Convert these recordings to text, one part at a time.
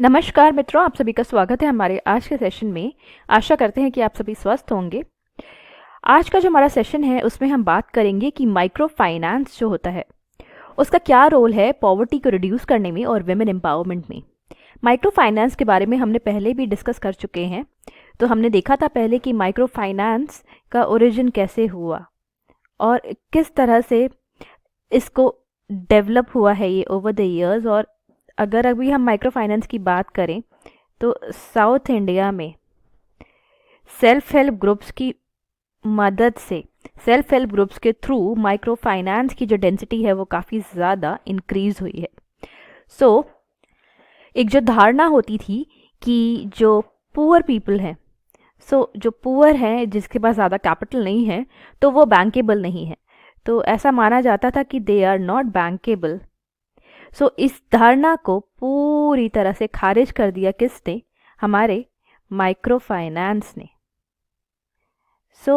नमस्कार मित्रों, आप सभी का स्वागत है हमारे आज के सेशन में। आशा करते हैं कि आप सभी स्वस्थ होंगे। आज का जो हमारा सेशन है उसमें हम बात करेंगे कि माइक्रो फाइनेंस जो होता है उसका क्या रोल है पॉवर्टी को रिड्यूस करने में और विमेन एम्पावरमेंट में। माइक्रो फाइनेंस के बारे में हमने पहले भी डिस्कस कर चुके हैं। तो हमने देखा था पहले कि माइक्रो फाइनेंस का ओरिजिन कैसे हुआ और किस तरह से इसको डेवलप हुआ है ये ओवर द ईयर्स। और अगर अभी हम माइक्रो फाइनेंस की बात करें तो साउथ इंडिया में सेल्फ हेल्प ग्रुप्स की मदद से, सेल्फ हेल्प ग्रुप्स के थ्रू माइक्रो फाइनेंस की जो डेंसिटी है वो काफ़ी ज़्यादा इंक्रीज हुई है। सो एक जो धारणा होती थी कि जो पुअर पीपल हैं, जो पुअर हैं जिसके पास ज़्यादा कैपिटल नहीं है तो वो बैंकेबल नहीं है। तो ऐसा माना जाता था कि दे आर नॉट बैंकेबल। इस धारणा को पूरी तरह से खारिज कर दिया किसने? हमारे माइक्रो फाइनेंस ने।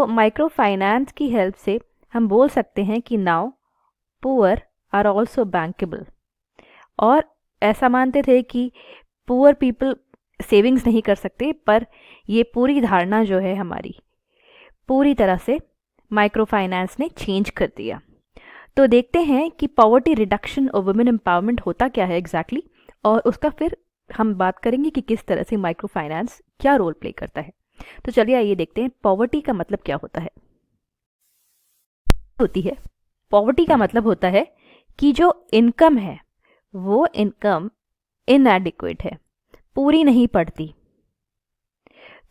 माइक्रो फाइनेंस की हेल्प से हम बोल सकते हैं कि now poor are also bankable. और ऐसा मानते थे कि पुअर पीपल सेविंग्स नहीं कर सकते, पर ये पूरी धारणा जो है हमारी पूरी तरह से माइक्रो फाइनेंस ने चेंज कर दिया। तो देखते हैं कि पॉवर्टी रिडक्शन और वुमेन एम्पावरमेंट होता क्या है एग्जैक्टली और उसका फिर हम बात करेंगे कि किस तरह से माइक्रो फाइनेंस क्या रोल प्ले करता है। तो चलिए आइए देखते हैं पॉवर्टी का मतलब क्या होता है। पॉवर्टी का मतलब होता है कि जो इनकम है वो इनकम इनएडिक्वेट है, पूरी नहीं पड़ती।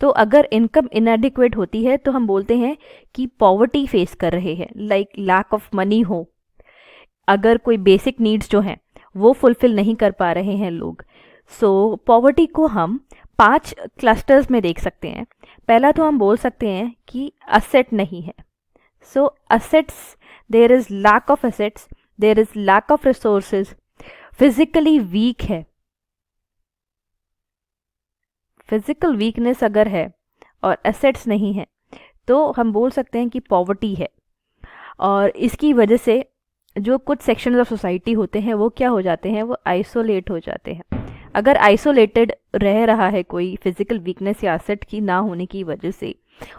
तो अगर इनकम इनएडिक्वेट होती है तो हम बोलते हैं कि पॉवर्टी फेस कर रहे हैं, लाइक लैक ऑफ मनी हो। अगर कोई बेसिक नीड्स जो हैं वो फुलफिल नहीं कर पा रहे हैं लोग। पॉवर्टी को हम 5 क्लस्टर्स में देख सकते हैं। पहला तो हम बोल सकते हैं कि असेट नहीं है। Assets, there is lack of assets, there is lack of resources, physically weak है। फिजिकल वीकनेस अगर है और एसेट्स नहीं है तो हम बोल सकते हैं कि पॉवर्टी है। और इसकी वजह से जो कुछ सेक्शंस ऑफ सोसाइटी होते हैं वो क्या हो जाते हैं, वो आइसोलेट हो जाते हैं। अगर आइसोलेटेड रह रहा है कोई फिजिकल वीकनेस या एसेट की ना होने की वजह से,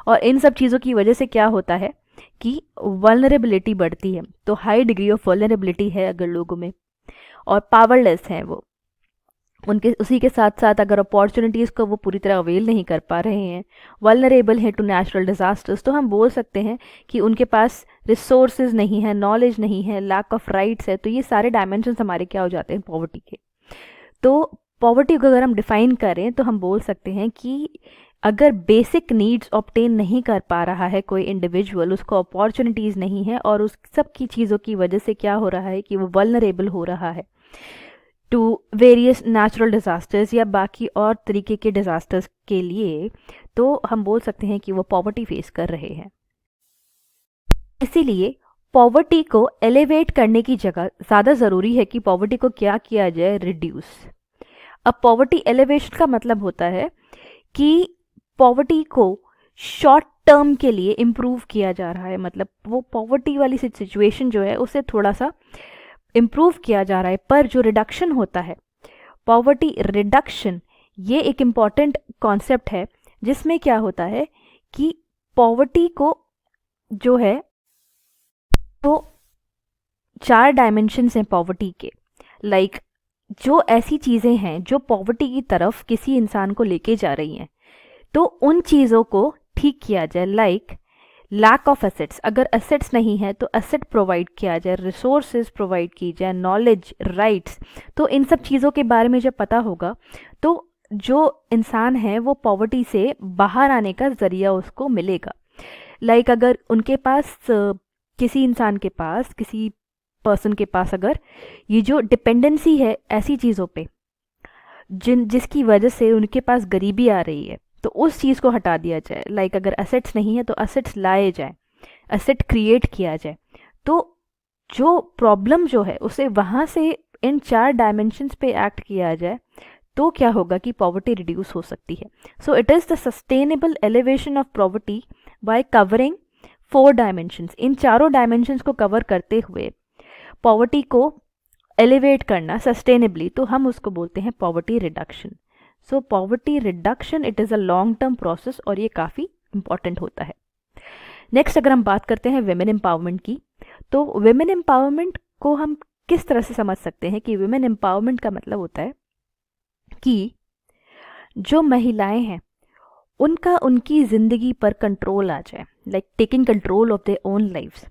और इन सब चीज़ों की वजह से क्या होता है कि वल्नरेबिलिटी बढ़ती है। तो हाई डिग्री ऑफ वल्नरेबिलिटी है अगर लोगों में, और पावरलेस हैं वो। उनके उसी के साथ साथ अगर अपॉर्चुनिटीज़ को वो पूरी तरह अवेल नहीं कर पा रहे हैं, वल्नरेबल है टू नेचुरल डिज़ास्टर्स, तो हम बोल सकते हैं कि उनके पास रिसोर्सेज नहीं है, नॉलेज नहीं है, लैक ऑफ राइट्स है। तो ये सारे डायमेंशंस हमारे क्या हो जाते हैं पॉवर्टी के। तो पॉवर्टी को अगर हम डिफाइन करें तो हम बोल सकते हैं कि अगर बेसिक नीड्स ऑब्टेन नहीं कर पा रहा है कोई इंडिविजुअल, उसको अपॉर्चुनिटीज़ नहीं है, और उस सब की चीज़ों की वजह से क्या हो रहा है कि वो वल्नरेबल हो रहा है टू वेरियस नेचुरल डिज़ास्टर्स या बाकी और तरीके के डिज़ास्टर्स के लिए, तो हम बोल सकते हैं कि वो पॉवर्टी फेस कर रहे हैं। इसीलिए पॉवर्टी को एलिवेट करने की जगह ज़्यादा ज़रूरी है कि पॉवर्टी को क्या किया जाए, रिड्यूस। अब पॉवर्टी एलिवेशन का मतलब होता है कि पॉवर्टी को शॉर्ट टर्म के लिए इम्प्रूव किया जा रहा है। मतलब वो पॉवर्टी वाली सिचुएशन जो है उसे थोड़ा सा इम्प्रूव किया जा रहा है। पर जो रिडक्शन होता है, पॉवर्टी रिडक्शन, ये एक इम्पॉर्टेंट कॉन्सेप्ट है जिसमें क्या होता है कि पॉवर्टी को जो है तो 4 डायमेंशंस हैं पॉवर्टी के। लाइक जो ऐसी चीज़ें हैं जो पॉवर्टी की तरफ किसी इंसान को लेके जा रही हैं, तो उन चीज़ों को ठीक किया जाए। लाइक लैक ऑफ एसेट्स, अगर एसेट्स नहीं है तो एसेट प्रोवाइड किया जाए, रिसोर्सेज प्रोवाइड की जाए, नॉलेज, राइट्स। तो इन सब चीज़ों के बारे में जब पता होगा तो जो इंसान है वो पॉवर्टी से बाहर आने का ज़रिया उसको मिलेगा। लाइक अगर उनके पास किसी इंसान के पास, किसी पर्सन के पास अगर ये जो डिपेंडेंसी है ऐसी चीज़ों पे जिसकी वजह से उनके पास गरीबी आ रही है, तो उस चीज़ को हटा दिया जाए। लाइक अगर एसेट्स नहीं है तो एसेट्स लाए जाए, एसेट क्रिएट किया जाए। तो जो प्रॉब्लम जो है उसे वहाँ से इन 4 डायमेंशंस पे एक्ट किया जाए तो क्या होगा कि पॉवर्टी रिड्यूस हो सकती है। It is the sustainable elevation of poverty by covering 4 dimensions. इन चारों डायमेंशंस को कवर करते हुए पॉवर्टी को एलिवेट करना सस्टेनेबली, तो हम उसको बोलते हैं poverty reduction. So poverty reduction it is a long term process और ये काफ़ी इंपॉर्टेंट होता है। नेक्स्ट अगर हम बात करते हैं विमेन एम्पावरमेंट की, तो विमेन एम्पावरमेंट को हम किस तरह से समझ सकते हैं कि विमेन एम्पावरमेंट का मतलब होता है कि जो महिलाएं हैं उनका उनकी ज़िंदगी पर कंट्रोल आ जाए, like taking control of their own lifes.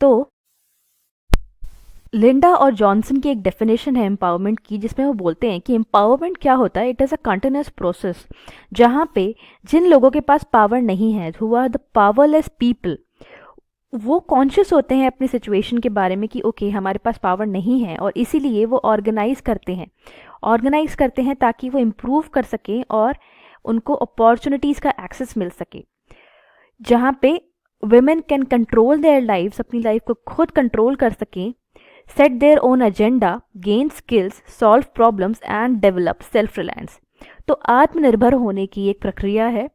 तो लिंडा और जॉनसन की एक डेफिनेशन है एम्पावरमेंट की, जिसमें वो बोलते हैं कि एम्पावरमेंट क्या होता है, it is a continuous process जहाँ पे जिन लोगों के पास पावर नहीं है, who are the powerless people, वो कॉन्शियस होते हैं अपनी सिचुएशन के बारे में कि ओके हमारे पास पावर नहीं है, और इसीलिए वो ऑर्गेनाइज करते हैं ताकि वो इम्प्रूव कर सकें और उनको अपॉर्चुनिटीज़ का एक्सेस मिल सके, जहाँ पे women can control their lives, अपनी लाइफ को खुद कंट्रोल कर सकें, set their own agenda, gain skills, solve problems and develop self reliance. तो आत्मनिर्भर होने की एक प्रक्रिया है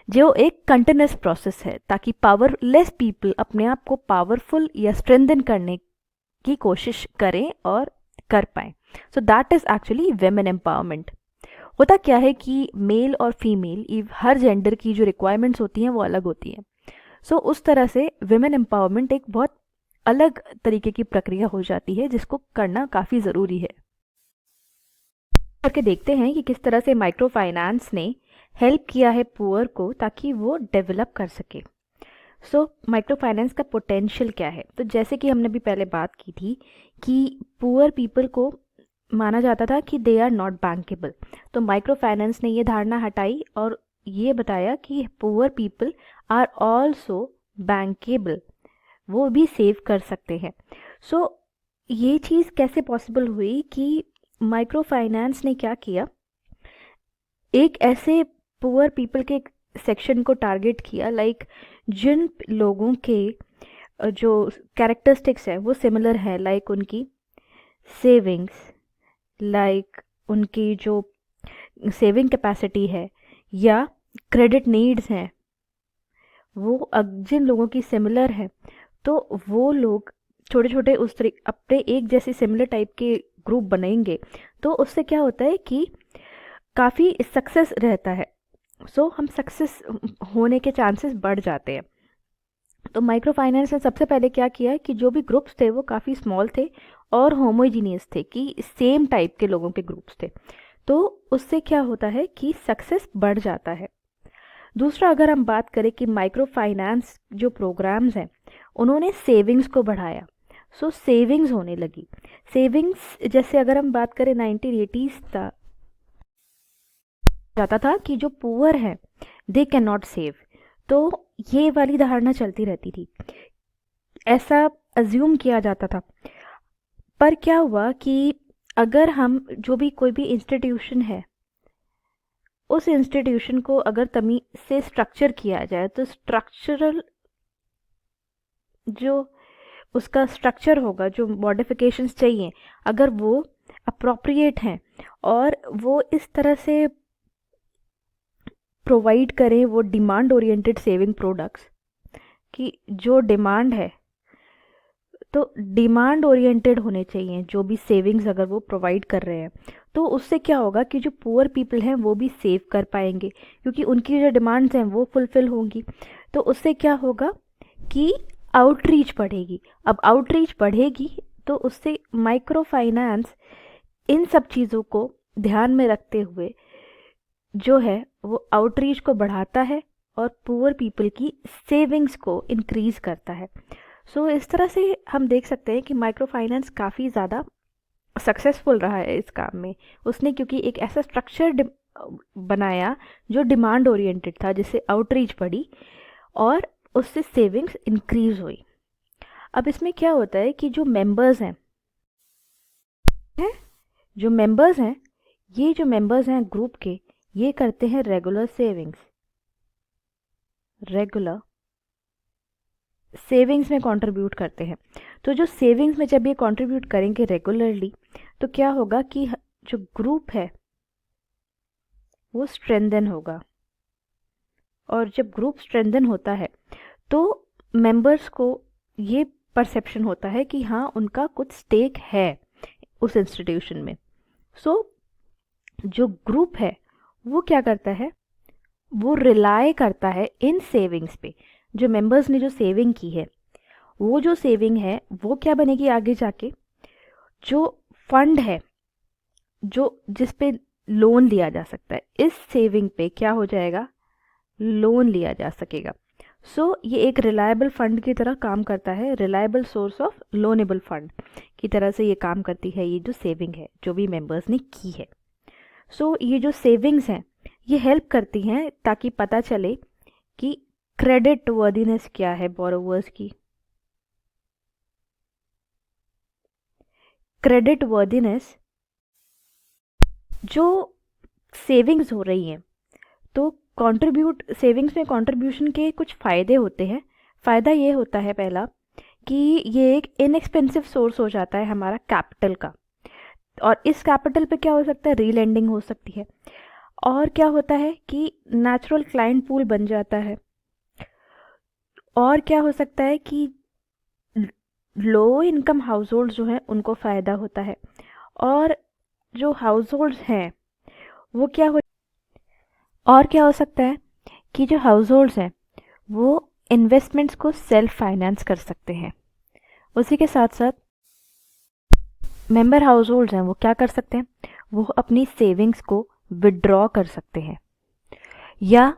जो एक कंटिन्यूस प्रोसेस है, ताकि पावरलेस पीपल अपने आप को पावरफुल या स्ट्रेंथन करने की कोशिश करें और कर पाएं। So that is actually women empowerment. होता क्या है कि मेल और फीमेल हर जेंडर की जो रिक्वायरमेंट्स होती हैं वो अलग होती हैं। सो उस तरह से विमेन एम्पावरमेंट एक बहुत अलग तरीके की प्रक्रिया हो जाती है जिसको करना काफ़ी ज़रूरी है। करके देखते हैं कि किस तरह से माइक्रो फाइनेंस ने हेल्प किया है पुअर को ताकि वो डेवलप कर सके। सो माइक्रो फाइनेंस का पोटेंशियल क्या है, तो जैसे कि हमने भी पहले बात की थी कि पुअर पीपल को माना जाता था कि दे आर नॉट बैंकेबल, तो माइक्रो फाइनेंस ने ये धारणा हटाई और ये बताया कि poor people are also bankable, वो भी सेव कर सकते हैं। सो ये चीज़ कैसे पॉसिबल हुई कि माइक्रो फाइनेंस ने क्या किया, एक ऐसे पुअर पीपल के सेक्शन को टारगेट किया, लाइक जिन लोगों के जो कैरेक्टरिस्टिक्स है वो सिमिलर है, लाइक उनकी सेविंग्स, लाइक उनकी जो सेविंग कैपेसिटी है या क्रेडिट नीड्स हैं, वो जिन लोगों की सिमिलर है, तो वो लोग छोटे छोटे उस तरीके अपने एक जैसे सिमिलर टाइप के ग्रुप बनेंगे, तो उससे क्या होता है कि काफ़ी सक्सेस रहता है। सो हम सक्सेस होने के चांसेस बढ़ जाते हैं। तो माइक्रो फाइनेंस ने सबसे पहले क्या किया कि जो भी ग्रुप्स थे वो काफ़ी स्मॉल थे और होमोजीनियस थे, कि सेम टाइप के लोगों के ग्रुप्स थे, तो उससे क्या होता है कि सक्सेस बढ़ जाता है। दूसरा अगर हम बात करें कि माइक्रो फाइनेंस जो प्रोग्राम्स हैं उन्होंने सेविंग्स को बढ़ाया, सो सेविंग्स होने लगी। सेविंग्स जैसे अगर हम बात करें 1980s था जाता था कि जो पुअर है दे कैन नॉट सेव, तो ये वाली धारणा चलती रहती थी, ऐसा अज्यूम किया जाता था। पर क्या हुआ कि अगर हम जो भी कोई भी इंस्टीट्यूशन है उस इंस्टीट्यूशन को अगर तमीज से स्ट्रक्चर किया जाए, तो स्ट्रक्चरल जो उसका स्ट्रक्चर होगा, जो मॉडिफिकेशंस चाहिए, अगर वो अप्रोप्रिएट हैं और वो इस तरह से प्रोवाइड करें वो डिमांड ओरिएंटेड सेविंग प्रोडक्ट्स, कि जो डिमांड है तो डिमांड ओरिएंटेड होने चाहिए जो भी सेविंग्स अगर वो प्रोवाइड कर रहे हैं, तो उससे क्या होगा कि जो पुअर पीपल हैं वो भी सेव कर पाएंगे क्योंकि उनकी जो डिमांड्स हैं वो फुलफिल होंगी। तो उससे क्या होगा कि आउटरीच बढ़ेगी। अब आउटरीच बढ़ेगी तो उससे माइक्रो फाइनेंस इन सब चीज़ों को ध्यान में रखते हुए जो है वो आउटरीच को बढ़ाता है और पुअर पीपल की सेविंग्स को इंक्रीज करता है। सो इस तरह से हम देख सकते हैं कि माइक्रो फाइनेंस काफ़ी ज़्यादा सक्सेसफुल रहा है इस काम में। उसने क्योंकि एक ऐसा स्ट्रक्चर बनाया जो डिमांड ओरिएंटेड था, जिससे आउटरीच बढ़ी और उससे सेविंग्स इंक्रीज हुई। अब इसमें क्या होता है कि जो मेंबर्स हैं ये जो मेंबर्स हैं ग्रुप के, ये करते हैं रेगुलर सेविंग्स में कंट्रीब्यूट करते हैं। तो जो सेविंग्स में जब ये कंट्रीब्यूट करेंगे रेगुलरली, तो क्या होगा कि जो ग्रुप है वो स्ट्रेंथन होगा, और जब ग्रुप स्ट्रेंथन होता है तो मेंबर्स को ये परसेप्शन होता है कि हाँ उनका कुछ स्टेक है उस इंस्टीट्यूशन में। सो जो ग्रुप है वो क्या करता है, वो रिलाय करता है इन सेविंग्स पे। जो मेंबर्स ने जो सेविंग की है, वो जो सेविंग है वो क्या बनेगी आगे जाके, जो फंड है जो जिस पे लोन लिया जा सकता है, इस सेविंग पे क्या हो जाएगा, लोन लिया जा सकेगा। सो ये एक रिलायबल फंड की तरह काम करता है, reliable source of loanable fund की तरह से ये काम करती है ये जो सेविंग है जो भी मेंबर्स ने की है। सो ये जो सेविंग्स हैं ये हेल्प करती हैं ताकि पता चले कि क्रेडिट वर्दीनेस क्या है बोरोवर्स की। क्रेडिट वर्दीनेस, जो सेविंग्स हो रही हैं तो सेविंग्स में कंट्रीब्यूशन के कुछ फ़ायदे होते हैं। फ़ायदा ये होता है पहला कि ये एक इनएक्सपेंसिव सोर्स हो जाता है हमारा कैपिटल का, और इस कैपिटल पे क्या हो सकता है, रीलेंडिंग हो सकती है। और क्या होता है कि नेचुरल क्लाइंट पूल बन जाता है। और क्या हो सकता है कि लो इनकम हाउस होल्ड जो हैं उनको फ़ायदा होता है। और जो हाउस होल्ड्स हैं वो क्या हो सकता है कि जो हाउस होल्ड्स हैं वो इन्वेस्टमेंट्स को सेल्फ फाइनेंस कर सकते हैं। उसी के साथ साथ मेंबर हाउस होल्ड्स हैं वो क्या कर सकते हैं, वो अपनी सेविंग्स को विड्रॉ कर सकते हैं या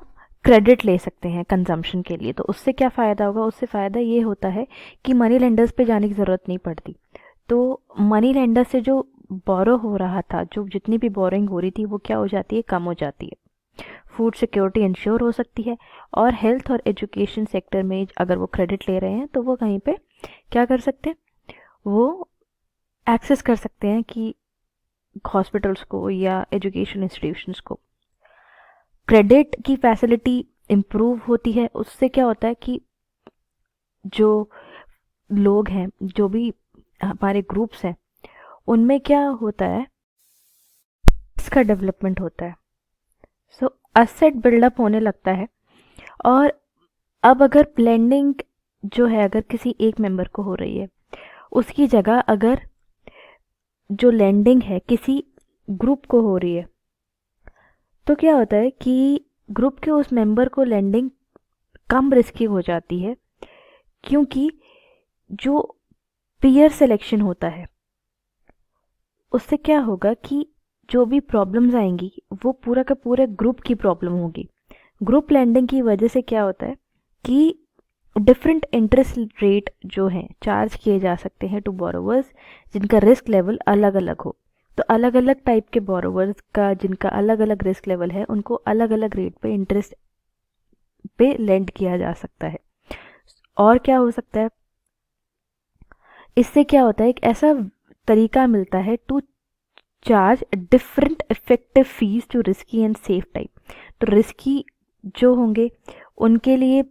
क्रेडिट ले सकते हैं कंजम्पशन के लिए। तो उससे क्या फ़ायदा होगा, उससे फ़ायदा ये होता है कि मनी लेंडर्स पे जाने की ज़रूरत नहीं पड़ती। तो मनी लेंडर से जो बोरो हो रहा था, जो जितनी भी बोरिंग हो रही थी वो क्या हो जाती है, कम हो जाती है। फूड सिक्योरिटी इंश्योर हो सकती है। और हेल्थ और एजुकेशन सेक्टर में अगर वो क्रेडिट ले रहे हैं तो वो कहीं पे क्या कर सकते हैं, वो एक्सेस कर सकते हैं कि हॉस्पिटल्स को या एजुकेशन इंस्टीट्यूशंस को। क्रेडिट की फैसिलिटी इम्प्रूव होती है, उससे क्या होता है कि जो लोग हैं, जो भी हमारे ग्रुप्स हैं, उनमें क्या होता है, इसका डेवलपमेंट होता है। सो असेट बिल्डअप होने लगता है। और अब अगर ब्लेंडिंग जो है अगर किसी एक मेंबर को हो रही है, उसकी जगह अगर जो लेंडिंग है किसी ग्रुप को हो रही है, तो क्या होता है कि ग्रुप के उस मेंबर को लेंडिंग कम रिस्की हो जाती है, क्योंकि जो पीयर सिलेक्शन होता है उससे क्या होगा कि जो भी प्रॉब्लम्स आएंगी वो पूरा का पूरे ग्रुप की प्रॉब्लम होगी। ग्रुप लेंडिंग की वजह से क्या होता है कि डिफरेंट इंटरेस्ट रेट जो हैं चार्ज किए जा सकते हैं टू बोरोवर्स जिनका रिस्क लेवल अलग अलग हो। तो अलग अलग टाइप के बोरोवर्स का जिनका अलग अलग रिस्क लेवल है उनको अलग अलग रेट पे इंटरेस्ट पे लेंड किया जा सकता है। और क्या हो सकता है, इससे क्या होता है, एक ऐसा तरीका मिलता है to charge different effective fees to risky and safe type. तो रिस्की जो होंगे उनके लिए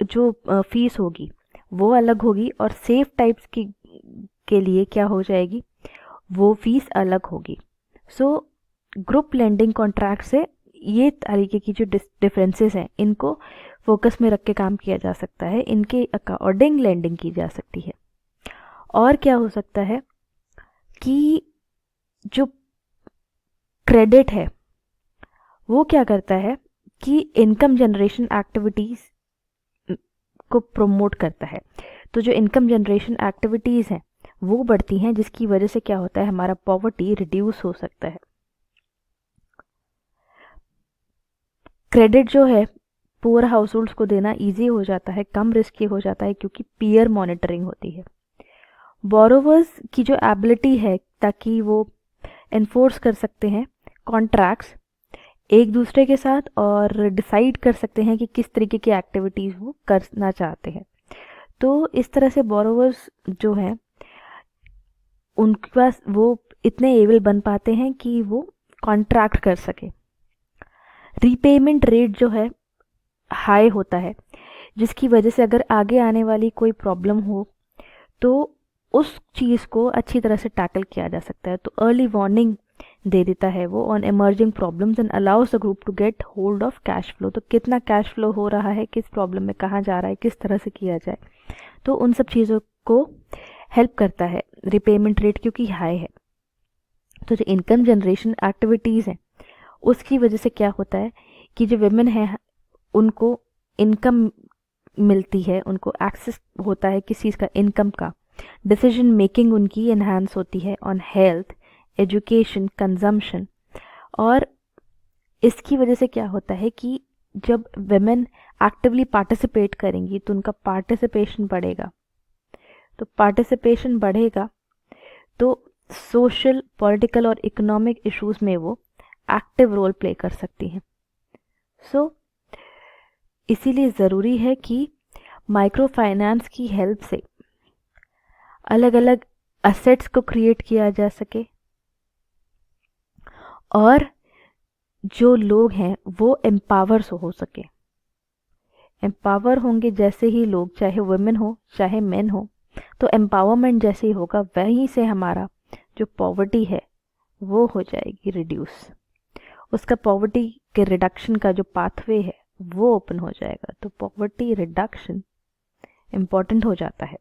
जो फीस होगी वो अलग होगी, और सेफ टाइप्स की के लिए क्या हो जाएगी, वो फीस अलग होगी। सो ग्रुप लेंडिंग कॉन्ट्रैक्ट से ये तरीके की जो डिफरेंसेस हैं इनको फोकस में रख के काम किया जा सकता है, इनके अकॉर्डिंग लेंडिंग की जा सकती है। और क्या हो सकता है कि जो क्रेडिट है वो क्या करता है कि इनकम जनरेशन एक्टिविटीज़ को प्रमोट करता है। तो जो इनकम जनरेशन एक्टिविटीज़ हैं वो बढ़ती हैं, जिसकी वजह से क्या होता है, हमारा पॉवर्टी रिड्यूस हो सकता है। क्रेडिट जो है पुअर हाउस होल्ड्स को देना ईजी हो जाता है, कम रिस्की हो जाता है, क्योंकि पीयर मॉनिटरिंग होती है। बोरोवर्स की जो एबिलिटी है ताकि वो एनफोर्स कर सकते हैं कॉन्ट्रैक्ट्स एक दूसरे के साथ, और डिसाइड कर सकते हैं कि किस तरीके की एक्टिविटीज़ वो करना चाहते हैं। तो इस तरह से बोरोवर्स जो हैं उनके पास वो इतने एबल बन पाते हैं कि वो कॉन्ट्रैक्ट कर सके। रीपेमेंट रेट जो है हाई होता है, जिसकी वजह से अगर आगे आने वाली कोई प्रॉब्लम हो तो उस चीज़ को अच्छी तरह से टैकल किया जा सकता है। तो अर्ली वार्निंग दे देता है वो on emerging problems and allows the group to get hold of cash flow. तो कितना कैश फ्लो हो रहा है, किस प्रॉब्लम में कहाँ जा रहा है, किस तरह से किया जाए, तो उन सब चीज़ों को हेल्प करता है, रिपेमेंट रेट क्योंकि हाई है। तो जो इनकम जनरेशन एक्टिविटीज़ हैं उसकी वजह से क्या होता है कि जो विमेन है उनको इनकम मिलती है, उनको एक्सेस होता है किस चीज़ का, इनकम का। डिसीजन मेकिंग उनकी एनहांस होती है ऑन हेल्थ, एजुकेशन, कंजम्पशन। और इसकी वजह से क्या होता है कि जब विमेन एक्टिवली पार्टिसिपेट करेंगी तो उनका पार्टिसिपेशन बढ़ेगा। तो पार्टिसिपेशन बढ़ेगा तो सोशल, पॉलिटिकल और इकोनॉमिक इश्यूज में वो एक्टिव रोल प्ले कर सकती हैं। सो इसीलिए ज़रूरी है कि माइक्रो फाइनेंस की हेल्प से अलग अलग असेट्स को क्रिएट किया जा सके और जो लोग हैं वो एम्पावर हो सके। एम्पावर होंगे जैसे ही लोग, चाहे वुमेन हो चाहे मेन हो, तो एम्पावरमेंट जैसे ही होगा वहीं से हमारा जो पॉवर्टी है वो हो जाएगी रिड्यूस। उसका पॉवर्टी के रिडक्शन का जो पाथवे है वो ओपन हो जाएगा। तो पॉवर्टी रिडक्शन इम्पॉर्टेंट हो जाता है।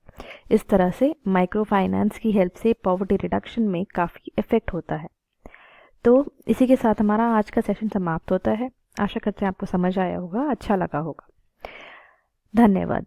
इस तरह से माइक्रो फाइनेंस की हेल्प से पॉवर्टी रिडक्शन में काफ़ी इफ़ेक्ट होता है। तो इसी के साथ हमारा आज का सेशन समाप्त होता है। आशा करते हैं आपको समझ आया होगा, अच्छा लगा होगा। धन्यवाद।